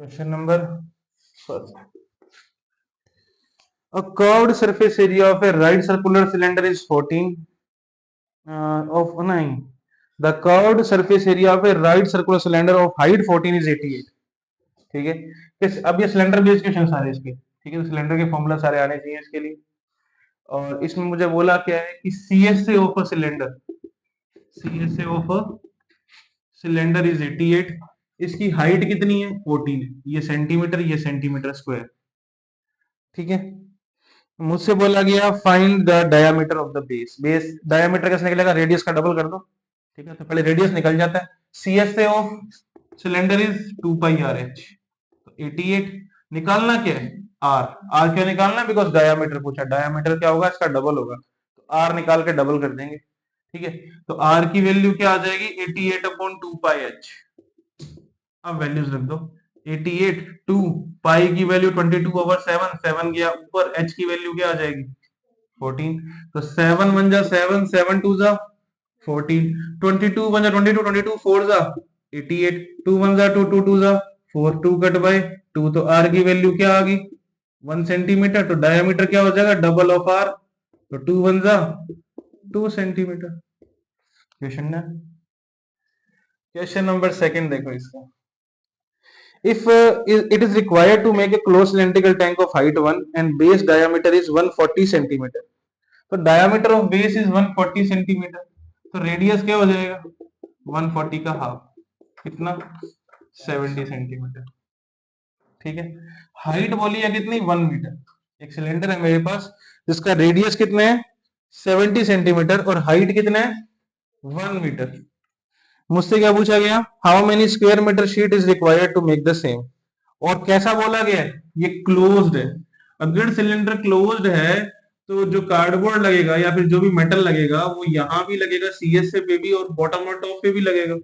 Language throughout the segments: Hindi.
Question number first. A curved surface area of a right circular cylinder is 14 of 9. The curved surface area of a right circular cylinder of height 14 is 88. ठीक है, अब ये सिलेंडर बेस्ड क्वेश्चन सारे इसके, ठीक है, तो सिलेंडर के फॉर्मूला सारे आने चाहिए इसके लिए। और इसमें मुझे बोला क्या है कि CSA of a cylinder, CSA of a cylinder is 88, इसकी हाइट कितनी है 14 है, ये सेंटीमीटर स्क्वायर, ठीक है। मुझसे बोला गया find the diameter of the base, base diameter कैसे निकलेगा, रेडियस का डबल कर दो, ठीक है, तो पहले रेडियस निकल जाता है। CSA of cylinder is 2 pi RH, तो 88 निकालना क्या है R क्यों निकालना है, बिकॉज डायमीटर पूछा, डायमीटर क्या होगा इसका डबल होगा, तो R निकाल के डबल कर देंगे, ठीक है। तो R की वैल्यू क्या आ जाएगी 88 अपॉन 2 पाई H, अब वैल्यूज रख दो 88, 2 पाई की वैल्यू 22 ओवर 7, 7 गया ऊपर, H की वैल्यू क्या आ जाएगी 14, तो 7 1 जा 7, 7 2 जा 14, 22 1 जा 22, 22 4 जा 88, 2 1 जा 2, 2 2 जा 4, 2 कट बाय 2, तो R की वैल्यू क्या आ गई 1 सेंटीमीटर, तो डायमीटर क्या हो जाएगा डबल ऑफ R, तो 2 1 जा 2 सेंटीमीटर। क्वेश्चन नंबर सेकंड देखो इसका, if it is required to make a closed cylindrical tank of height 1 and base diameter is 140 centimeter, तो diameter of base is 140 centimeter, तो रेडियस क्या हो जाएगा 140 का हाफ, कितना 70 सेंटीमीटर, ठीक है। हाइट बोली है कितनी 1 मीटर, एक सिलेंडर है मेरे पास जिसका रेडियस कितना है 70 सेंटीमीटर और हाइट कितना है 1 मीटर। मुझसे क्या पूछा गया, how many square metre sheet is required to make the same, और कैसा बोला गया ये क्लोज्ड है। अगर सिलेंडर क्लोज्ड है तो जो कार्डबोर्ड लगेगा या फिर जो भी मेटल लगेगा वो यहां भी लगेगा, CSA पे भी, और बॉटम और टॉप पे भी लगेगा।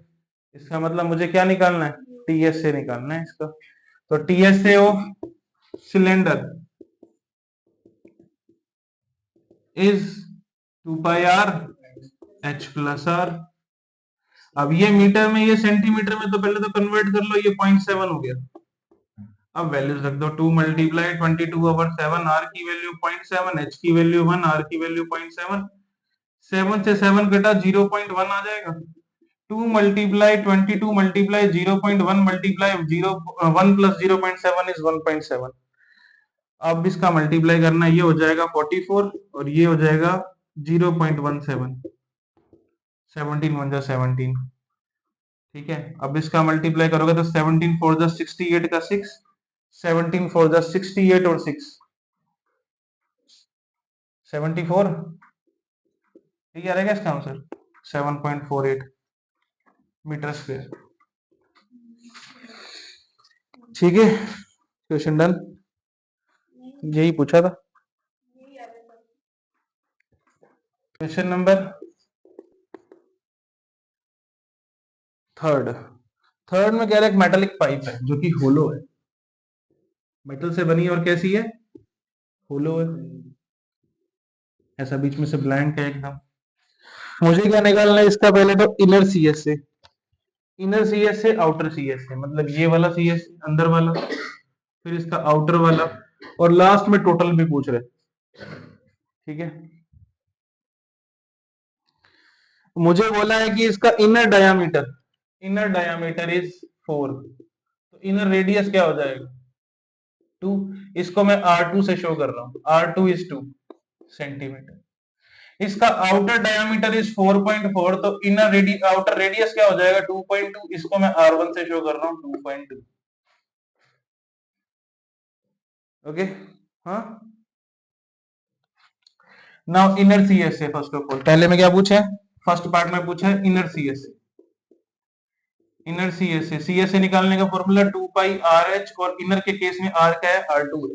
इसका मतलब मुझे क्या निकालना है TSA निकालना है इसका, तो TSA of cylinder is 2 pi R H plus R। अब ये मीटर में ये सेंटीमीटर में, तो पहले तो कन्वर्ट कर लो, ये 0.7 हो गया। अब वैल्यूज रख दो, 2 मल्टीप्लाई 22 ओवर 7, R की वैल्यू 0.7, H की वैल्यू 1, R की वैल्यू 0.7, 7 से 7 कटा 0.1 आ जाएगा। 2 multiply 22 multiply 0.1 multiply 1 plus 0.7 is 1.7। अब इसका मल्टीप्लाई करना, ये हो जाएगा 44 और ये हो जाएगा 0.17, 17 1 जा 17, ठीक है। अब इसका मल्टीप्लाई करोगे तो 17 4 जा 68 का 6, 17 4 जा 68 और 6 74, ठीक है, रहेगा इसका आंसर 7.48 मीटर स्क्वायर, ठीक है। क्वेश्चन डन, यही पूछा था। क्वेश्चन नंबर थर्ड में कह रहा है एक मेटालिक पाइप है जो कि होलो है, मेटल से बनी और कैसी है होलो है, ऐसा बीच में से ब्लैंक है एकदम। मुझे क्या निकालना है इसका, पहले तो इनर CSA, आउटर CSA, मतलब ये वाला CSA अंदर वाला, फिर इसका आउटर वाला, और लास्ट में टोटल भी पूछ रहे, ठीक है। मुझे बोला है कि इसका इनर डायामीटर इज 4, तो इनर रेडियस क्या हो जाएगा 2, इसको मैं R2 से शो कर रहा हूं, R2 इज 2 सेंटीमीटर। इसका आउटर डायमीटर इज 4.4, तो आउटर रेडियस क्या हो जाएगा 2.2, इसको मैं R1 से शो कर रहा हूं 2.2, ओके। हाँ, now inner CSA, first of all पहले में क्या पूछा है, फर्स्ट पार्ट में पूछा है इनर CSA निकालने का फॉर्मूला 2 पाई RH, और इनर के केस में R क्या है R2 है,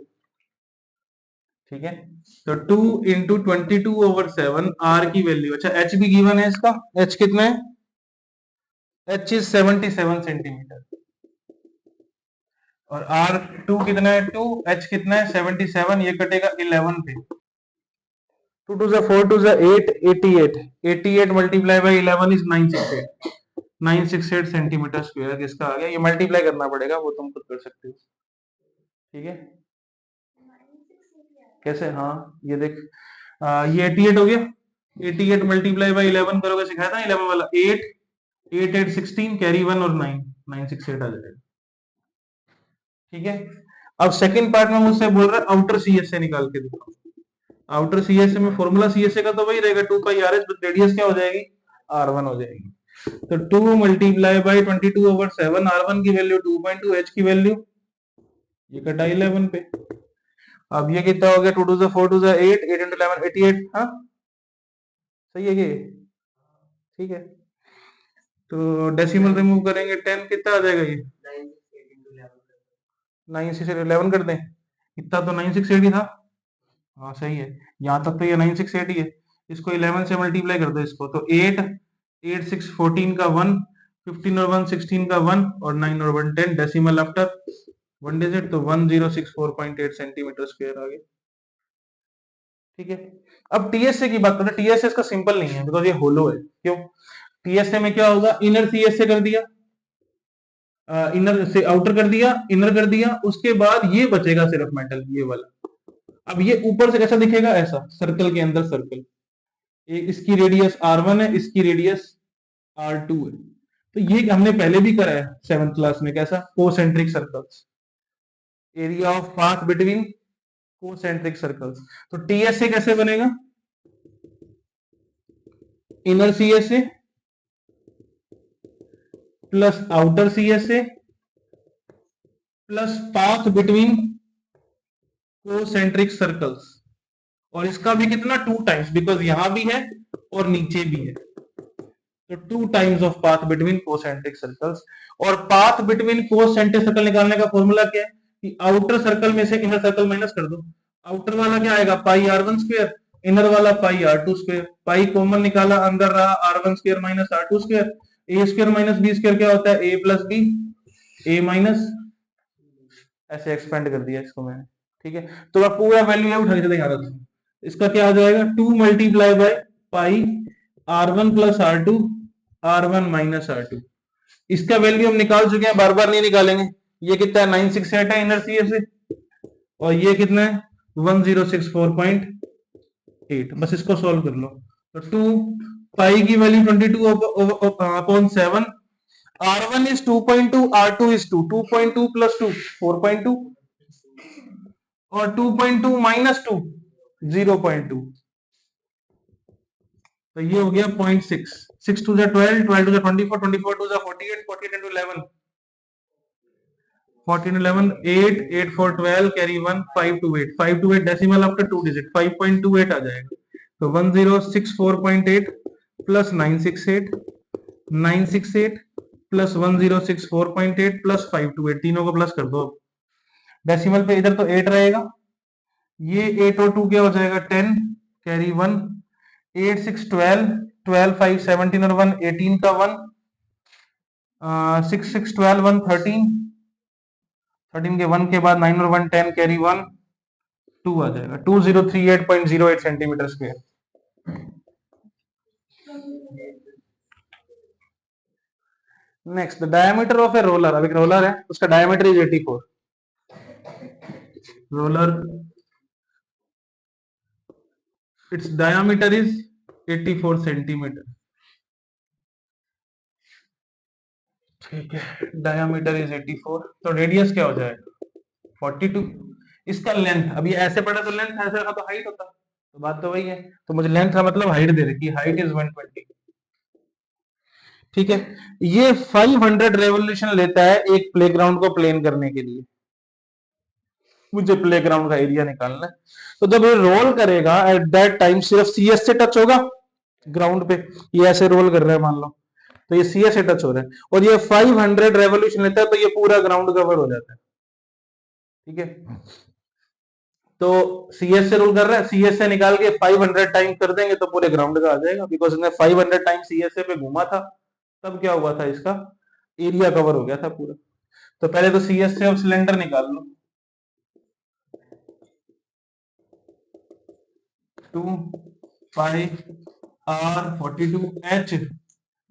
ठीक है। तो 2 इंटू 22 ओवर 7, R की वैल्यू, अच्छा H भी गिवन है इसका, H कितना है, H इज 77 सेंटीमीटर, और R2 कितना है 2, H कितना है 77, ये कटेगा 11 पे, 2 2 जा 4 2 जा 8, 88 multiply by 11 is 968, 968 centimetre square किसका आ गया, ये मल्टीप्लाई करना पड़ेगा, वो तुम खुद कर सकते हो। ठीक है, कैसे, हाँ ये देख, ये 88 हो गया, 88 मल्टीप्लाई बाई 11 करोगे, सिखाया था 11 वाला, 8 8 8 16 कैरी 1 और 9 968 आ जाएगा। ठीक है, अब सेकंड पार्ट में मुझसे बोल रहा है आउटर सीएसए निकाल के दिखाओ। आउटर सीएसए में फॉर्मूला सीएसए का तो वही रहेगा 2 पाई आर एस, रेडियस क्या हो जाएगी, R1 हो जाएगी। तो 2 मल्टीप्लाई बाई 22/7, R1 की वैल्यू 2.2, H की वैल्यू ये कटा 11 पे। अब ये कितना हो गया, 2 2 4 2 8, 8 into 11 88, हाँ सही है ये, ठीक है। तो डेसिमल रिमूव करेंगे 10, कितना आ जाएगा ये, 968 कर दें, इतना तो 968 ही था, हाँ सही है, यहाँ तक तो ये 968 ही है। इसको 11 से मल्टीप्लाई कर दो इसको, तो 8 8 6 14 का 1, 15 और 1 16 का 1, और 9 और 1 10, डेसिमल आफ्टर 1 डिजिट, तो 1064.8 सेंटीमीटर स्क्वायर आ गया। ठीक है, अब टीएसए की बात करें, टीएसए इसका सिंपल नहीं है बिकॉज ये होलो है। क्यों, टीएसए में क्या होगा, इनर सीएसए कर दिया, इनर से आउटर कर दिया, इनर कर दिया, उसके बाद ये बचेगा सिर्फ मेटल, ये वाला। अब ये ऊपर से कैसा दिखेगा, ऐसा सर्कल के अंदर सर्कल, इसकी रेडियस R1 है, इसकी रेडियस R2 है। तो ये हमने पहले भी करा है 7th क्लास में, कैसा, concentric circles, area of path between concentric circles. तो टीएसए कैसे बनेगा, inner CSA plus outer CSA plus path between concentric circles, और इसका भी कितना 2 टाइम्स, बिकॉज यहां भी है और नीचे भी है, तो 2 times of path between concentric circles. और पाथ बिटवीन कोसेंट्रिक सर्कल निकालने का फॉर्मूला क्या है, कि आउटर सर्कल में से इनर सर्कल माइनस कर दो, आउटर वाला क्या आएगा, पाई R1 स्क्वायर, इनर वाला पाई R2 स्क्वायर, पाई कॉमन निकाला, अंदर रहा R1 square minus R2 square, A square minus B square क्या होता है, A plus B, A minus, ऐसे एक्सपेंड कर दिया इसको मैंने। ठीक है, तो अब पूरा वैल्यू उठा के दिखा रहा था, इसका क्या आ जाएगा, 2 multiply by pi R1 plus R2, R1 minus R2। इसका वैल्यू हम निकाल चुके हैं, बार बार नहीं निकालेंगे। ये कितना है, 968 है इनर सीएस से, और ये कितना है 1064.8, बस इसको सॉल्व कर लो। तो 2 पाई की value 22/7, R1 is 2.2, R2 is 2, 2.2 plus 2 4.2, और 2.2 माइनस 2 0.2, तो ये हो गया 0.6, 6 2 12, 12 2 24, 24 2 48, 48 into 11, 14 11, 8 8 4 12, carry 1, 5 2 8, 5 2 8 decimal after 2 digit, 5.28 आ जाएगा। तो 1064.8 प्लस 968, 968 प्लस 1064.8 प्लस 528, तीनों को प्लस कर दो। डेसिमल पे इधर तो 8 रहेगा, ये 8 और 2 क्या हो जाएगा 10, कैरी 1, 8 6 12, 12 5 17 और 1 18 का 1, 6 6 12 1 13, 13 के 1 के बाद 9 और 1 10, कैरी 1 2 आ जाएगा, 2038.08 centimetre square. Next, the diameter of a roller, अब एक रोलर है, उसका diameter is 84, roller its diameter is 84 centimetre. ठीक है, डायमीटर इज 84, तो रेडियस क्या हो जाएगा 42। इसका लेंथ, अभी ऐसे पढ़ा तो लेंथ, ऐसे रखा तो हाइट होता, तो बात तो वही है, तो मुझे लेंथ का मतलब हाइट दे रखी, हाइट इज 120। ठीक है, ये 500 रेवोल्यूशन लेता है एक प्लेग्राउंड को प्लेन करने के लिए, मुझे प्लेग्राउंड का एरिया निकालना है। तो जब ये रोल करेगा एट दैट टाइम सिर्फ सीएस से टच होगा ग्राउंड पे, ये ऐसे रोल कर रहा है मान लो, तो ये सीएस से टच हो रहा है, और ये 500 रेवोल्यूशन लेता है, तो ये पूरा ग्राउंड कवर हो जाता है। ठीक है, तो सीएस से रोल कर रहा है, सीएस से निकाल के 500 टाइम कर देंगे तो पूरे ग्राउंड का आ जाएगा, बिकॉज इसने 500 टाइम सीएस पे घूमा था, तब क्या हुआ था, इसका एरिया कवर हो गया था पूरा। तो पहले तो सीएस से अब सिलेंडर निकाल लो, 2 पाई R 42 H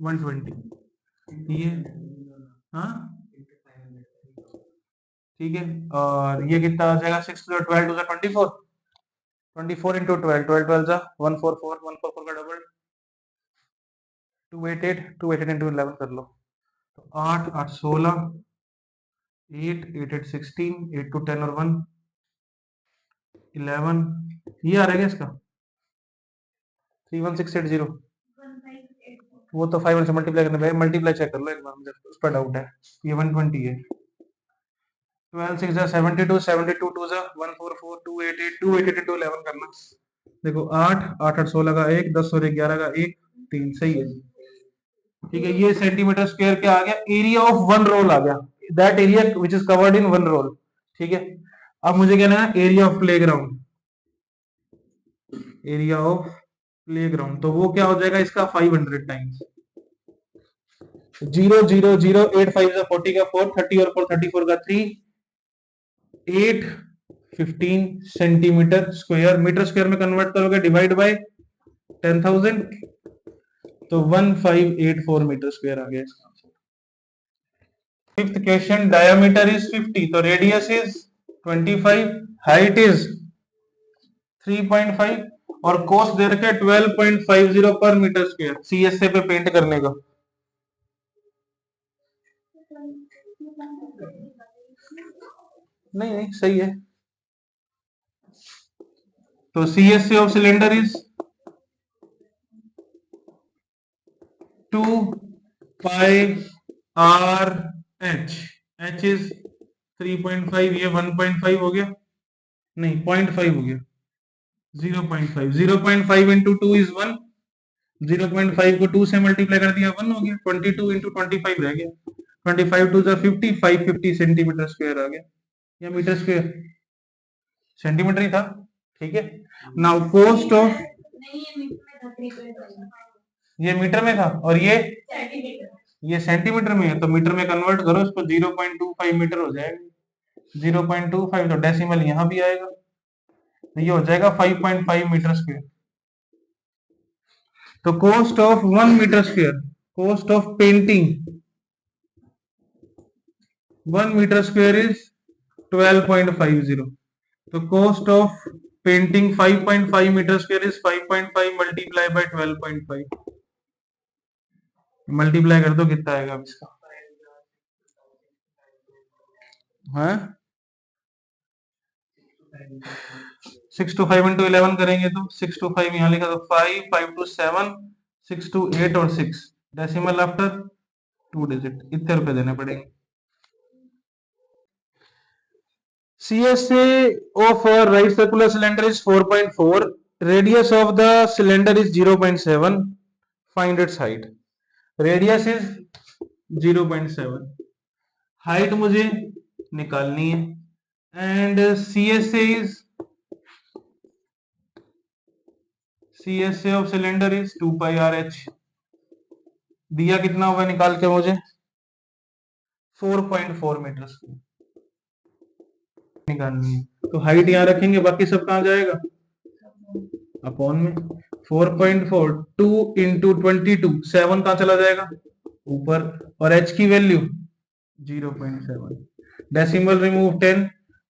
120, ये हाँ ठीक है, और ये कितना आ जाएगा, 6 टू 12 टू 24, 24 इंटू 12, 12 12 जा 144, 144 का डबल 288, 288 इंटू 11 कर लो, तो 8 8 16, 8 8 8 16, 8 टू 10 और 1 11, ये आ रहेगा इसका 31680। वो तो 5 से मल्टीप्लाई करने पे, मल्टीप्लाई चेक कर लो एक बार, मुझे उस पर डाउट है। ये 120 है, 12 6 जा 72, 72 2 जा 144, 288, 288 इंटू 11 करना, देखो 8 8 8 16 का 1, 10 और 11 का 1 3, सही है। ठीक है, ये सेंटीमीटर स्क्वायर क्या आ गया, एरिया ऑफ वन रोल आ गया, that area which is covered in one roll. ठीक है, अब मुझे कहना है area of playground, area of playground, तो वो क्या हो जाएगा इसका 500 टाइम्स 0 0 0 8 5 40 का 4, 30 और 4 34 का 3, 8 15 सेंटीमीटर स्क्वायर, मीटर स्क्वायर में कन्वर्ट करोगे डिवाइड बाय 10,000, तो 1584 मीटर स्क्वायर आ गया इसका। फिफ्थ क्वेश्चन, डायमीटर इज 50, तो रेडियस इज 25, हाइट इज 3.5 और कॉस्ट दे रखे 12.50 पर मीटर स्क्वायर, सीएसए पे पेंट करने का। नहीं नहीं सही है, तो CSA of cylinder is 2 pi R H, H is 3.5, ये 1.5 हो गया, नहीं 0.5 हो गया, 0.5, 0.5 इंटू 2 इज 1, 0.5 को 2 से मल्टीप्लाई कर दिया 1 हो गया, 22 इंटू 25 रह गया, 25 2 50, 550 सेंटीमीटर स्क्वायर आ गया, या मीटर स्क्वायर, सेंटीमीटर ही था। ठीक है, नाउ कॉस्ट ऑफ, ये मीटर में था और ये सेंटीमीटर में है, तो मीटर में कन्वर्ट करो इसको, 0.25 मीटर हो जाएगा, 0.25 तो डेसिमल यहां भी आएगा, तो ये हो जाएगा 5.5 मीटर स्क्वायर। तो cost of 1 metre square, cost of painting 1 metre square is 12.50, तो cost of painting 5.5 metre square is 5.5 multiply by 12.5, multiply कर दो कितना आएगा अब इसका, हाँ 6 टू 5 इंटू 11 करेंगे तो 6 टू 5 यहाँ लिखा, तो 5 5 टू 7, 6 टू 8 और 6, डेसिमल आफ्टर 2 डिजिट, इतने रुपए देने पड़ेंगे। CSA of a right circular cylinder is 4.4, radius of the cylinder is 0.7, find its height, radius is 0.7, height मुझे निकालनी है, and CSA of cylinder is 2 pi RH, दिया कितना होगा निकाल के मुझे 4.4 मीटर निकालनी है, तो हाइट यहाँ रखेंगे, बाकी सब कहाँ जाएगा अपॉन में, 4.4 2 इंटू 22, 7 कहाँ चला जाएगा ऊपर, और h की value 0.7, decimal remove 10,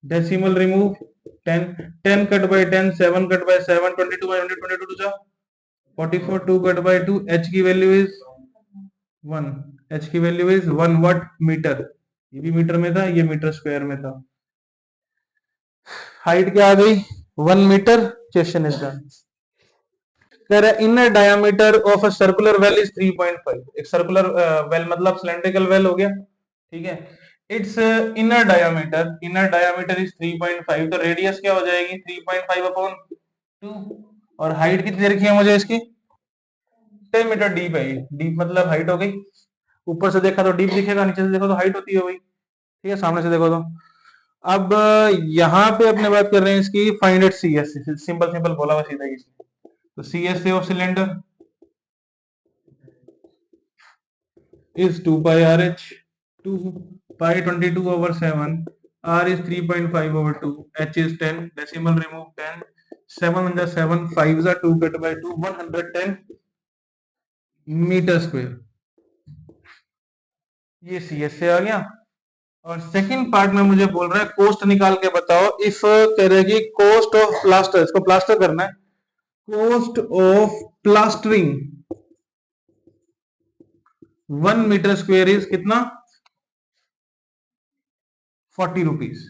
decimal remove 10, 10 cut by 10, 7 cut by 7, 22 by 100, 22 जा 44, 2 कट बाय 2, h की वैल्यू इज 1, h की वैल्यू इज 1 वाट मीटर, ये भी मीटर में था, ये मीटर स्क्वायर में था, हाइट क्या आ गई 1 मीटर, क्वेश्चन इज डन। कह रहा है inner diameter of a circular well is 3.5, एक सर्कुलर वेल मतलब सिलेंड्रिकल वेल हो गया, ठीक है, इट्स इनर डायमीटर इज 3.5, तो रेडियस क्या हो जाएगी 3.5 अपॉन 2, और हाइट कितनी रखी है मुझे इसकी 10 मीटर डीप है, डीप मतलब हाइट हो गई, ऊपर से देखा तो डीप दिखेगा, नीचे से देखो तो हाइट होती है भाई, ठीक है, सामने से देखो तो। अब यहाँ पे अपने बात कर रहे हैं इसकी find it CS, simple simple बोला हुआ सीधा, तो CSA of cylinder is 2 pi RH, 2 pi 22 over 7, R is 3.5 over 2, H is 10, decimal remove 10, 7 under 7, 5 are 2 cut by 2, 110 meter square. ये सी एस से आ गया। और सेकंड पार्ट में मुझे बोल रहा है कोस्ट निकाल के बताओ। इफ कह रहे कि कोस्ट ऑफ प्लास्टर, इसको प्लास्टर करना है, cost of plastering 1 metre square is कितना, 40 रुपीज।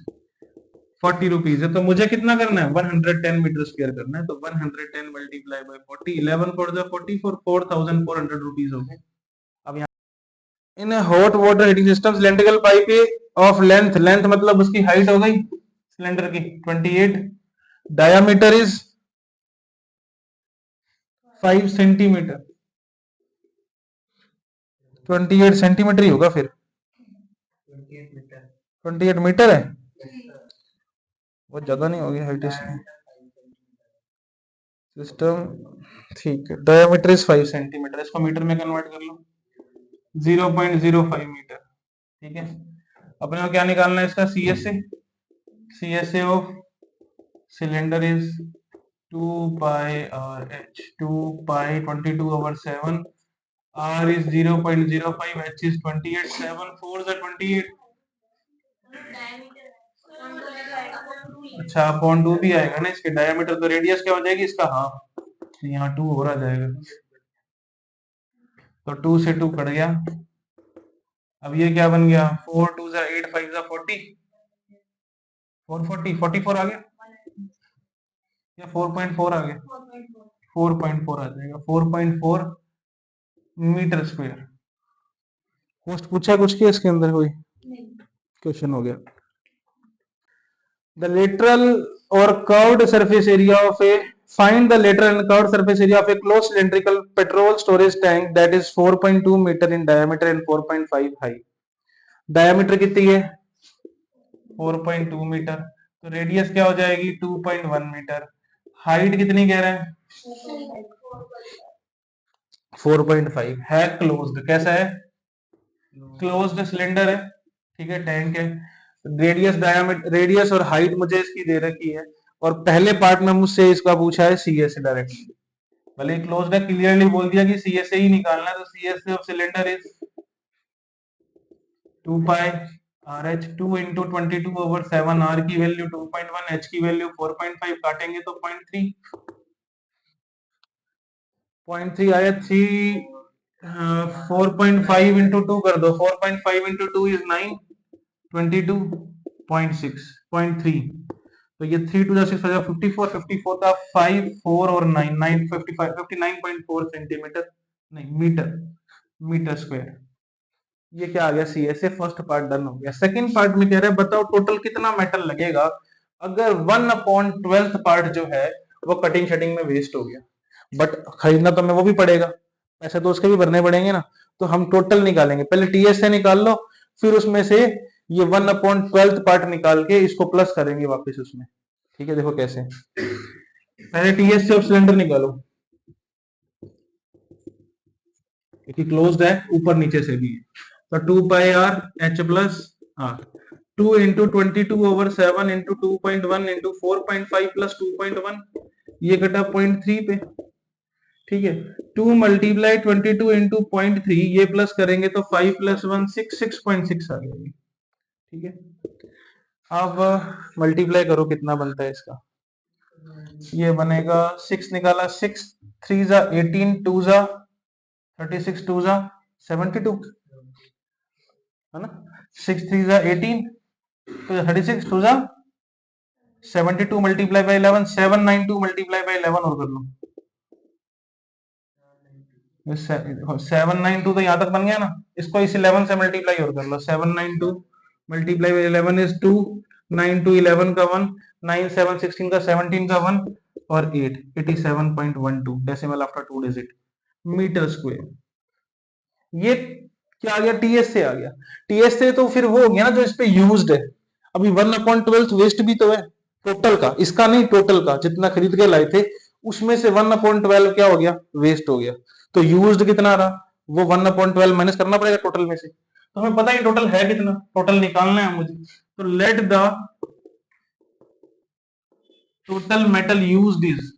40 रुपीज है, तो मुझे कितना करना है, 110 मीटर स्क्वेयर करना है। तो 110 मल्टीप्लाई बाई 40, 11 फोर जा 40, 4400 रुपीज हो गए। अब यहाँ in hot water heating system cylindrical pipe of length, length मतलब उसकी हाइट हो गई सिलेंडर की 28, डायामीटर इज 5 सेंटीमीटर, 28 सेंटीमीटर ही होगा फिर, 28 मीटर है, बहुत ज्यादा नहीं होगी हाइट इसकी सिस्टम। ठीक है, डायमीटर इज 5 सेंटीमीटर, इसको मीटर में कन्वर्ट कर लो, 0.05 मीटर। ठीक है, अपने को क्या निकालना है इसका, C S A, C S A of cylinder is 2 pi are h, 2 pi 22/7, R is 0.05, H is 28, 7 4 is 28। अच्छा, अपॉन 2 भी आएगा ना इसके, डायमीटर तो रेडियस क्या हो जाएगी इसका, हाफ, तो यहाँ 2 हो रहा जाएगा, तो 2 से 2 कट गया। अब ये क्या बन गया, 4 2 जा 8 5 जा 40, 440, 44 आ गया या 4.4 आ गया, 4.4 आ जाएगा, 4.4 मीटर स्क्वायर। पोस्ट पूछा कुछ किया इसके अंदर, कोई क्वेश्चन हो गया। The lateral or curved surface area of a, find the lateral and curved surface area of a closed cylindrical petrol storage tank that is 4.2 meter in diameter and 4.5 high। Diameter कितनी है, 4.2 मीटर, तो रेडियस क्या हो जाएगी 2.1 मीटर, हाइट कितनी कह रहे हैं 4.5 है, क्लोज्ड, कैसा है, क्लोज्ड सिलेंडर है, ठीक है, टैंक है। रेडियस डायमीटर, रेडियस और हाइट मुझे इसकी दे रखी है, और पहले पार्ट में मुझसे इसका पूछा है सी एस डायरेक्टली, भले क्लोज्ड है, क्लियरली बोल दिया कि सी एस ही निकालना है, तो C S of cylinder is 2 pi are h, 2 into 22/7, are की वैल्यू 2.1, एच की वैल्यू 4.5, काटेंगे तो 0.3, 0.3 आया, 3 4.5 इंटू 2 कर दो, 4.5 इंटू 2 इज 9, 22.6, 0.3, तो ये 3 टू 6 हो जाएगा 54, 54 का 5 4 और 9 9 55 59.4 सेंटीमीटर, नहीं मीटर, मीटर स्क्वायर। ये क्या आ गया, C S A, first part done हो गया। सेकंड पार्ट में कह रहे हैं बताओ टोटल कितना मेटल लगेगा अगर 1/12 पार्ट जो है वो कटिंग शटिंग में वेस्ट हो गया, बट खरीदना तो हमें वो भी पड़ेगा, पैसे तो उसके भी भरने पड़ेंगे ना, तो हम टोटल निकालेंगे, पहले टीएस से निकाल लो, फिर उसमें से ये 1/12 पार्ट निकाल के इसको प्लस करेंगे वापस उसमें। ठीक है, देखो कैसे, पहले टीएस से सिलेंडर निकालो, क्योंकि क्लोज्ड है, ऊपर नीचे से भी है, तो 2 pi are H plus R, 2 into 22/7 into 2.1 into 4.5 plus 2.1, ये कटा 0.3 पे, ठीक है, 2 मल्टीप्लाई 22 इंटू 0.3, ये प्लस करेंगे तो 5 प्लस 1 6, 6.6 आ जाएगी। ठीक है, अब मल्टीप्लाई करो कितना बनता है इसका, ये बनेगा 6 निकाला, 6 3 जा 18, 2 जा 36, 2 जा 72, है ना, 6 3 जा 18, 36, 2 जा 72 मल्टीप्लाई बाई 11, 792 मल्टीप्लाई बाई 11 और कर लो, 792 तो यहाँ तक बन गया ना, इसको इस 11 से मल्टीप्लाई और कर लो, 792 मल्टीप्लाई बाई 11 इज 2, 9 2 11 का 1, 9 7 16 का 17 का 1 और 8 87.12 decimal after 2 digit metre square. ये क्या आ गया, टीएस से आ गया, टीएस से तो फिर वो हो गया ना जो इस पे यूज्ड है, अभी 1/12 वेस्ट भी तो है टोटल का, इसका नहीं, टोटल का जितना खरीद के लाए थे उसमें से 1/12 क्या हो गया, वेस्ट हो गया, तो यूज्ड कितना रहा, वो 1/12 माइनस करना पड़ेगा टोटल में से, तो हमें पता ही टोटल है कितना, टोटल निकालना है मुझे, तो let the total metal used is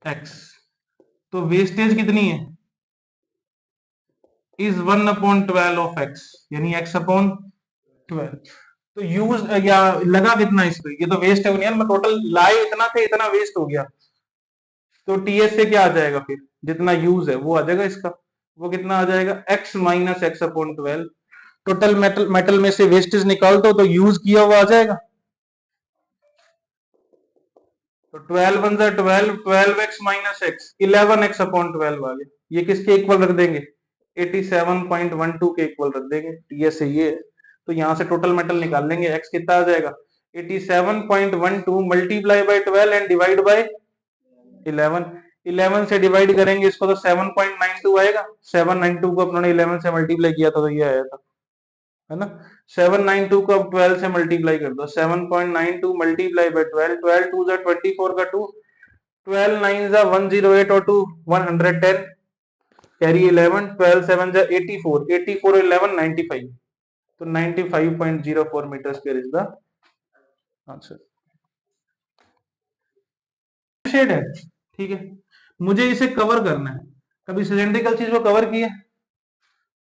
x, तो वेस्टेज कितनी है इज 1/12 ऑफ एक्स, यानी x/12। तो यूज या लगा कितना इस पे, ये तो वेस्ट है यार, मैं टोटल लाए इतना थे, इतना वेस्ट हो गया। तो टीएस से क्या आ जाएगा फिर, जितना यूज है वो आ जाएगा इसका, वो कितना आ जाएगा x minus x/12। Total metal metal में से वेस्टेज निकाल दो तो यूज किया हुआ आ जाएगा। तो 12 one 12, 12x minus x 11x/12 आ गया। ये किसके इक्वल रख देंगे, 87.12 के इक्वल रख देंगे, टीएस से ये है। तो यहां से टोटल मेटल निकाल लेंगे, एक्स कितना आ जाएगा 87.12 multiply by 12 and divide by 11। 11 से डिवाइड करेंगे इसको तो 7.92 आएगा। 792 को अपने 11 से मल्टीप्लाई किया था तो ये आया था, है ना। 792 को अब 12 से मल्टीप्लाई कर दो, 7.92 मल्टीप्लाई बाय 12, 12 टू जा 24 का 2, 12 9 जा 108 और 2 110, कैरी 11, 12 7 जा 84, 84 और 11 95, तो 95.04 metre square is the answer. Shade है, ठीक है। मुझे इसे कवर करना है, कभी सिलेंड्रिकल चीज को कवर किया,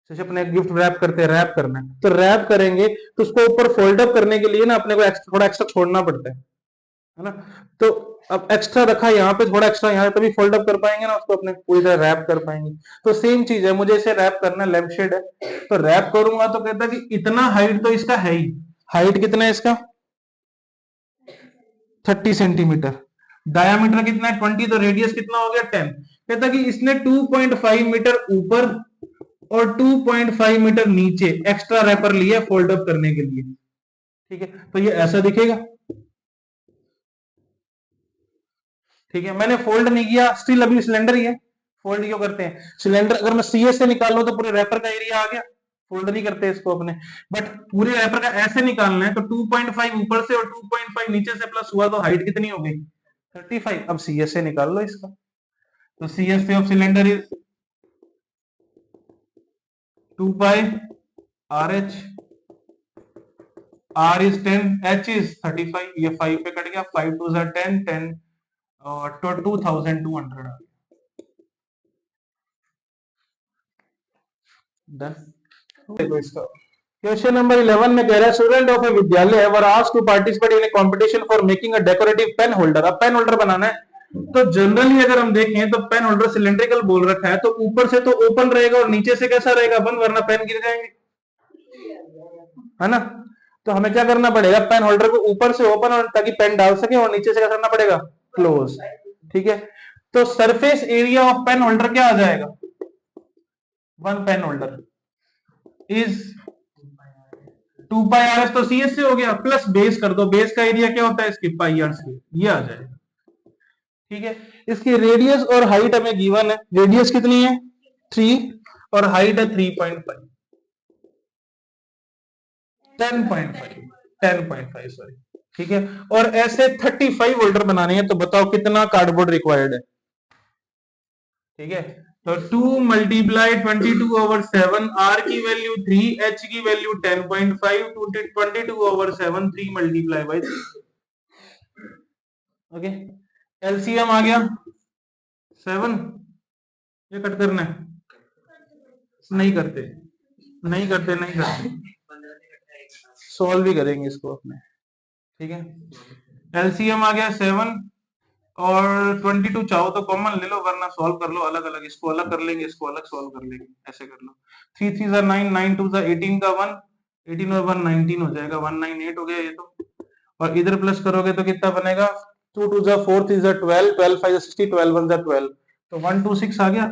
जैसे अपने गिफ्ट रैप करते हैं, रैप करना है तो रैप करेंगे तो उसको ऊपर फोल्ड अप करने के लिए ना अपने को थोड़ा एक्स्ट्रा छोड़ना पड़ता है ना। तो अब एक्स्ट्रा रखा यहाँ पे, थोड़ा एक्स्ट्रा यहाँ, तभी फोल्ड अप कर पाएंगे ना उसको, अपने पूरी तरह रैप कर पाएंगे। तो सेम चीज है, मुझे इसे रैप करना, लैम्प शेड है तो रैप करूंगा तो कहता कि इतना हाइट तो इसका है ही, हाइट कितना है इसका 30 सेंटीमीटर, डायामीटर कितना है 20, तो रेडियस कितना हो गया 10। कहता कि इसने 2.5 मीटर ऊपर और 2.5 मीटर नीचे एक्स्ट्रा रैपर लिया फोल्ड अप करने के लिए, ठीक है। तो ये ऐसा दिखेगा, ठीक है। मैंने फोल्ड नहीं किया, स्टिल अभी सिलेंडर ही है। फोल्ड क्यों करते हैं, सिलेंडर अगर मैं सीएस से निकाल लूं तो पूरे रैपर का एरिया आ गया, फोल्ड नहीं करते इसको अपने। बट पूरे रैपर का ऐसे निकालना है तो 2.5 ऊपर से और 2.5 नीचे से प्लस हुआ तो हाइट कितनी हो गई 35। अब सीएस से निकाल लो इसका, तो सीएस से of cylinder is 2 pi R H, R is 10, H is 35, ये 5 पे कट गया, 5 2 जा 10, 10 और 2200 डन। देखो इसका क्वेश्चन नंबर 11 में कह रहा है स्टूडेंट ऑफ ए विद्यालय were asked to participate in a competition for making a decorative pen holder. अब पेन होल्डर बनाना है तो जनरली अगर हम देखें तो पेन होल्डर सिलेंड्रिकल बोल रखा है, तो ऊपर से तो ओपन रहेगा और नीचे से कैसा रहेगा बंद, वरना पेन गिर जाएंगे, है ना। तो हमें क्या करना पड़ेगा, पेन होल्डर को ऊपर से ओपन और ताकि पेन डाल सके, और नीचे से क्या करना पड़ेगा क्लोज, ठीक है। तो surface area of pen holder क्या आ जाएगा, one pen holder is 2 pi r s, तो सी एस से हो गया, प्लस बेस कर दो, बेस का एरिया क्या होता है इसकी पाई आर स्क्वायर, ये आ जाएगा, ठीक है। इसकी रेडियस और हाइट हमें गिवन है, रेडियस कितनी है 3 और हाइट है 3.5, 10.5 सॉरी, ठीक है। और ऐसे 35 होल्डर बनाने हैं, तो बताओ कितना कार्डबोर्ड रिक्वायर्ड है, ठीक है। तो 2 मल्टीप्लाई 22/7, आर की वैल्यू 3, एच की value 10.5, 22/7, 3 multiply by 3, okay. LCM आ गया 7, ये कट करना है, नहीं करते नहीं करते नहीं करते, सॉल्व भी करेंगे इसको अपने, ठीक है। एलसीएम आ गया 7 और 22 चाहो तो कॉमन ले लो, वरना सॉल्व कर लो अलग अलग, इसको अलग कर लेंगे, इसको अलग सॉल्व कर लेंगे, ऐसे कर लो। 3 3 जा 9, 9 2 जा 18 का 1, 18 और 1 19 हो जाएगा, 198 हो गया ये तो। और इधर प्लस करोगे तो कितना बनेगा, 2 2 जा 4, 3 जा 12, 12 5 जा 60, 12 1 जा 12, तो 126 आ गया,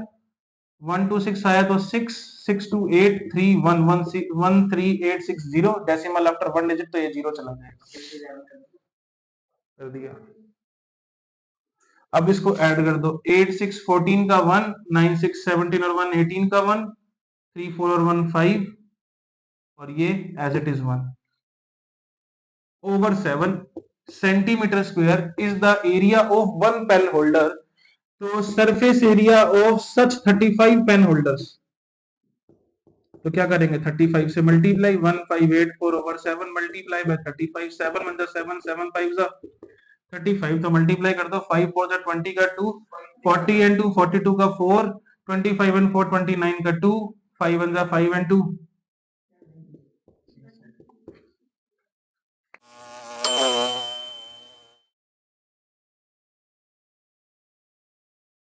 126 आया तो 6 6 2 8 3 1 1 1 3 8 6 0, डेसिमल आफ्टर 1 डिजिट, तो ये 0 चला जाएगा, कर दिया। अब इसको ऐड कर दो, 8 6 14 का 1, 9 6 17 और 1 18 का 1, 3 4 और 1 5, और ये as it is 1 over 7 centimetre square is the area of one pen holder. तो surface area of such 35 pen holders, तो क्या करेंगे 35 से मल्टीप्लाई, 1584 ओवर 7 मल्टीप्लाई बाय 35, 7 1 7 7 5 35, तो मल्टीप्लाई कर दो, 5 4 20 का 2, 40 एंड 2 42 का 4, 25 एंड 4 29 का 2, 5 1 5 and 2